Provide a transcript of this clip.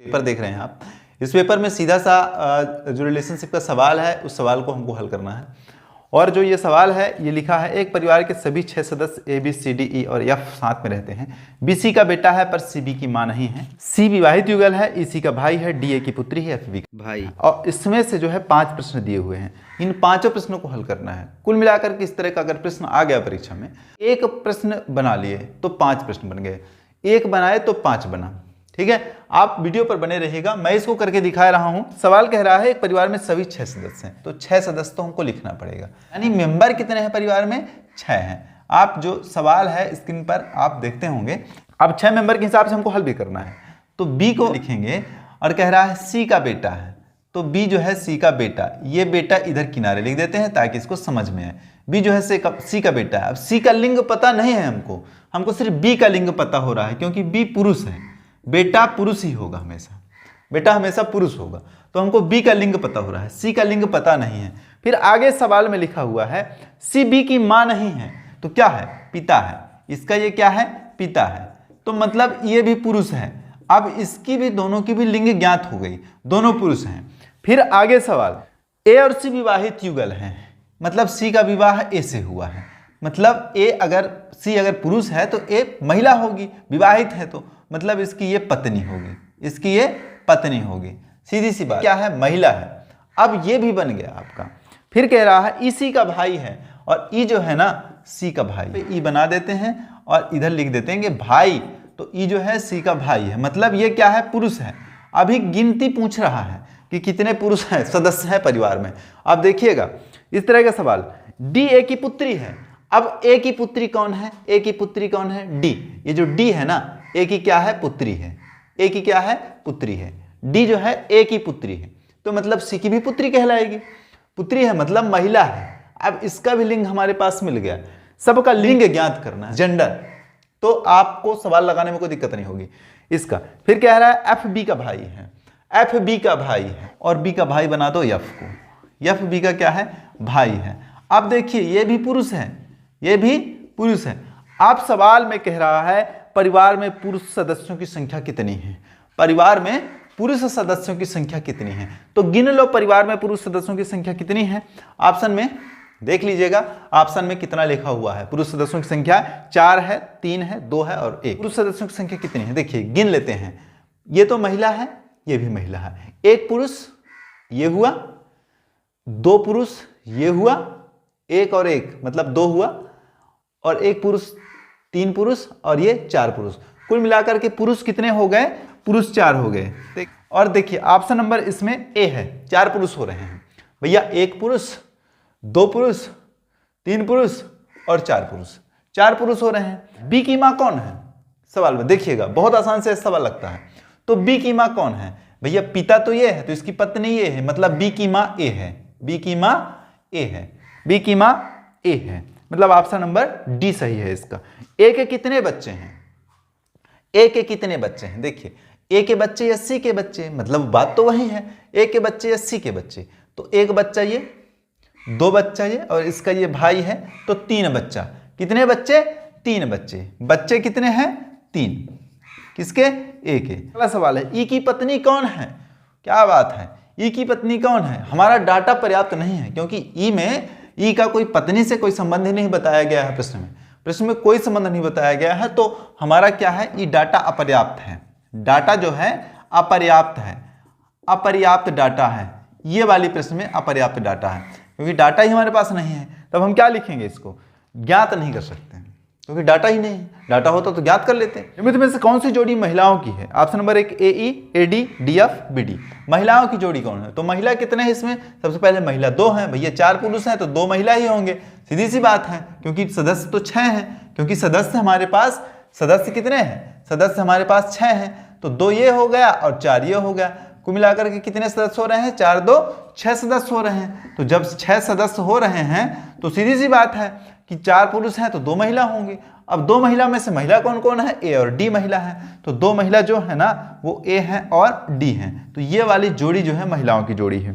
Paper देख रहे हैं आप। इस पेपर में सीधा सा जो रिलेशनशिप का सवाल है उस सवाल को हमको हल करना है। और जो ये सवाल है ये लिखा है, एक परिवार के सभी 6 सदस्य A B C D E और एफ साथ में रहते हैं। बी सी का बेटा है पर सी बी की मां नहीं है। सी विवाहित युगल है, ई सी का भाई है, डी ए की पुत्री है, एफ बी का भाई। और इसमें से जो है 5 प्रश्न दिए हुए हैं, इन 5 प्रश्नों को हल करना है। कुल मिलाकर के इस तरह का अगर प्रश्न आ गया परीक्षा में, एक प्रश्न बना लिए तो 5 प्रश्न बन गए, एक बनाए तो 5 बना। ठीक है, आप वीडियो पर बने रहिएगा, मैं इसको करके दिखा रहा हूं। सवाल कह रहा है एक परिवार में सभी 6 सदस्य हैं, तो 6 सदस्य तो हमको लिखना पड़ेगा, यानी मेंबर कितने हैं परिवार में? 6 हैं। आप जो सवाल है स्क्रीन पर आप देखते होंगे, अब 6 मेंबर के हिसाब से हमको हल भी करना है। तो बी को लिखेंगे और कह रहा है सी का बेटा है, तो बी जो है सी का बेटा, ये बेटा इधर किनारे लिख देते हैं ताकि इसको समझ में आए। बी जो है सी का बेटा है। अब सी का लिंग पता नहीं है हमको सिर्फ बी का लिंग पता हो रहा है, क्योंकि बी पुरुष है, बेटा पुरुष ही होगा हमेशा, बेटा हमेशा पुरुष होगा, तो हमको बी का लिंग पता हो रहा है, सी का लिंग पता नहीं है। फिर आगे सवाल में लिखा हुआ है सी बी की मां नहीं है, तो क्या है? पिता है। इसका ये क्या है? पिता है, तो मतलब ये भी पुरुष है। अब इसकी भी, दोनों की भी लिंग ज्ञात हो गई, दोनों पुरुष हैं। फिर आगे सवाल, ए और सी विवाहित युगल हैं, मतलब सी का विवाह ए से हुआ है, मतलब ए अगर सी अगर पुरुष है तो ए महिला होगी, विवाहित है तो मतलब इसकी ये पत्नी होगी, इसकी ये पत्नी होगी, सीधी सी बात। क्या है? महिला है। अब ये भी बन गया आपका। फिर कह रहा है ई सी का भाई है, और ई जो है ना सी का भाई, ई बना देते हैं और इधर लिख देते हैं कि भाई, तो ई जो है सी का भाई है, मतलब ये क्या है? पुरुष है। अभी गिनती पूछ रहा है कि कितने पुरुष हैं, सदस्य हैं परिवार में। अब देखिएगा इस तरह का सवाल, डी ए की पुत्री है। अब ए की पुत्री कौन है? ए की पुत्री कौन है? डी। ये जो डी है ना, ए की क्या है? पुत्री है। ए की क्या है? पुत्री है। डी जो है ए की पुत्री है, तो मतलब सी की भी पुत्री कहलाएगी। पुत्री है मतलब महिला है। अब इसका भी लिंग हमारे पास मिल गया। सबका लिंग ज्ञात करना है, जेंडर, तो आपको सवाल लगाने में कोई दिक्कत नहीं होगी इसका। फिर कह रहा है एफ बी का भाई है, एफ बी का भाई है, और बी का भाई बना दो एफ को, एफ बी का क्या है? भाई है। अब देखिए ये भी पुरुष है, ये भी पुरुष है। आप सवाल में कह रहा है परिवार में पुरुष सदस्यों की संख्या कितनी है? परिवार में पुरुष सदस्यों की संख्या कितनी है? तो गिन लो परिवार में पुरुष सदस्यों की संख्या कितनी है। ऑप्शन में देख लीजिएगा, ऑप्शन में कितना लिखा हुआ है। पुरुष सदस्यों की संख्या 4 है, 3 है, 2 है और 1। पुरुष सदस्यों की संख्या कितनी है? देखिए गिन लेते हैं। ये तो महिला है, ये भी महिला है। 1 पुरुष ये हुआ, 2 पुरुष ये हुआ, 1 और 1 मतलब 2 हुआ, और 1 पुरुष, 3 पुरुष और ये 4 पुरुष। कुल मिलाकर के पुरुष कितने हो गए? पुरुष 4 हो गए। और देखिए ऑप्शन नंबर इसमें ए है, 4 पुरुष हो रहे हैं भैया। 1 पुरुष, 2 पुरुष, 3 पुरुष और 4 पुरुष, 4 पुरुष हो रहे हैं। बी की मां कौन है? सवाल में देखिएगा, बहुत आसान से सवाल लगता है। तो बी की मां कौन है भैया? पिता तो ये है, तो इसकी पत्नी ये है, मतलब बी की मां ए है, बी की मां ए है, बी की मां ए है, मतलब ऑप्शन नंबर डी सही है इसका। ए के कितने बच्चे हैं? ए के कितने बच्चे हैं? देखिए ए के बच्चे या सी के बच्चे, मतलब बात तो वही है, ए के बच्चे या सी के बच्चे। तो 1 बच्चा ये, 2 बच्चा ये, और इसका ये भाई है, तो 3 बच्चा। कितने बच्चे? 3 बच्चे। बच्चे कितने हैं? 3। किसके? ए के। अगला सवाल है ई की पत्नी कौन है? क्या बात है, ई की पत्नी कौन है? हमारा डाटा पर्याप्त नहीं है, क्योंकि ई में ई का कोई पत्नी से कोई संबंध ही नहीं बताया गया है। प्रश्न में कोई संबंध नहीं बताया गया है, तो हमारा क्या है? ई डाटा अपर्याप्त है। डाटा जो है अपर्याप्त है, अपर्याप्त डाटा है। ये वाली प्रश्न में अपर्याप्त डाटा है, क्योंकि डाटा ही हमारे पास नहीं है। तब हम क्या लिखेंगे? इसको ज्ञात नहीं कर सकते, क्योंकि डाटा ही नहीं। डाटा होता तो ज्ञात कर लेते। निम्न में से कौन सी जोड़ी महिलाओं की है? Option number 1 A E, A D, D F, B D. महिलाओं की जोड़ी कौन है? तो महिला कितने हैं इसमें? सबसे पहले महिला 2 हैं भैया, 4 पुरुष हैं तो 2 महिला ही होंगे, सीधी सी बात है, क्योंकि सदस्य तो 6 हैं, क्योंकि सदस्य हमारे पास, सदस्य कितने हैं? सदस्य हमारे पास 6 हैं, तो 2 ये हो गया और 4 ये हो गया। कुल मिलाकर के कितने सदस्य हो रहे हैं? 4 2 6 सदस्य हो रहे हैं। तो जब 6 सदस्य हो रहे हैं तो सीधी सी बात है कि 4 पुरुष हैं तो 2 महिला होंगी। अब 2 महिला में से महिला कौन कौन है? ए और डी महिला है, तो 2 महिला जो है ना वो ए हैं और डी हैं। तो ये वाली जोड़ी जो है महिलाओं की जोड़ी है।